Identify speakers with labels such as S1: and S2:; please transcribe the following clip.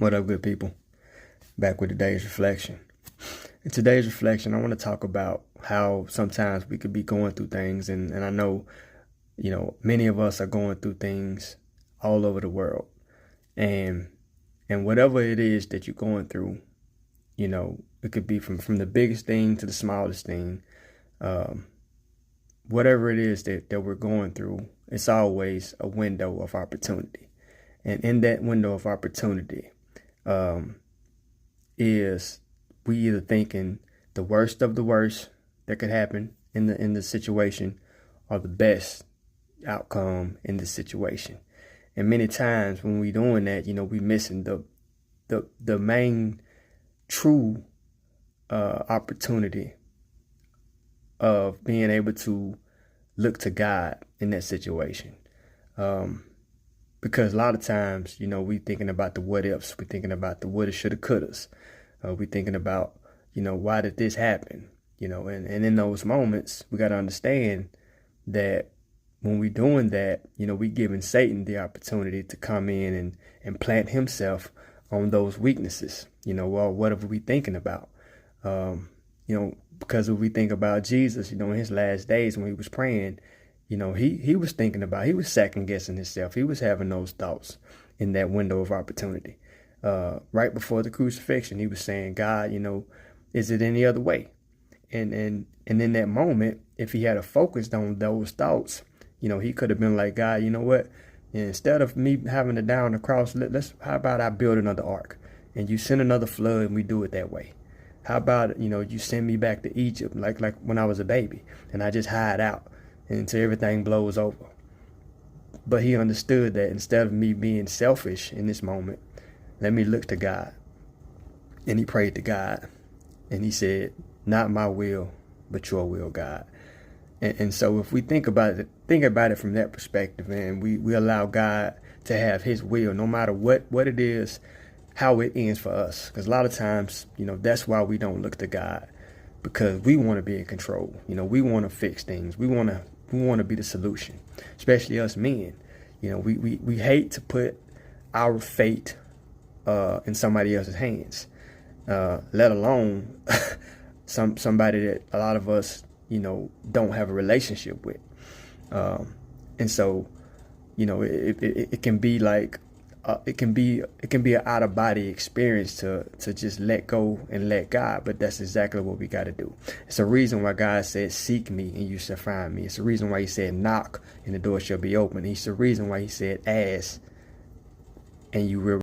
S1: What up, good people? Back with today's reflection. In today's reflection, I want to talk about how sometimes we could be going through things, and I know, many of us are going through things all over the world. And whatever it is that you're going through, it could be from the biggest thing to the smallest thing. Um, Whatever it is that we're going through, it's always a window of opportunity. And in that window of opportunity, um, is we either thinking the worst of the worst that could happen in the situation, or the best outcome in the situation. And many times when we doing that, we missing the main true opportunity of being able to look to God in that situation. Because a lot of times, we thinking about the what ifs, we thinking about the woulda, shoulda, couldas. We thinking about, why did this happen? And in those moments, we got to understand that when we doing that, we giving Satan the opportunity to come in and plant himself on those weaknesses. Well, what are we thinking about? Because if we think about Jesus, in his last days when he was praying, he was thinking about, he was second guessing himself. He was having those thoughts in that window of opportunity. Right before the crucifixion, he was saying, God, is it any other way? And in that moment, if he had focused on those thoughts, he could have been like, God, you know what? Instead of me having to down the cross, how about I build another ark and you send another flood and we do it that way? How about, you send me back to Egypt like when I was a baby and I just hide out until everything blows over? But he understood that instead of me being selfish in this moment, let me look to God. And he prayed to God and he said, not my will, but your will, God. And so if we think about it from that perspective, and we allow God to have his will, no matter what it is, how it ends for us. Because a lot of times, that's why we don't look to God, because we want to be in control. We want to fix things. We want to be the solution, especially us men. We hate to put our fate in somebody else's hands, let alone somebody that a lot of us, don't have a relationship with. And so, it can be like, it can be an out of body experience to just let go and let God. But that's exactly what we got to do. It's a reason why God said, seek me and you shall find me. It's a reason why he said, knock and the door shall be open. It's a reason why he said, ask and you will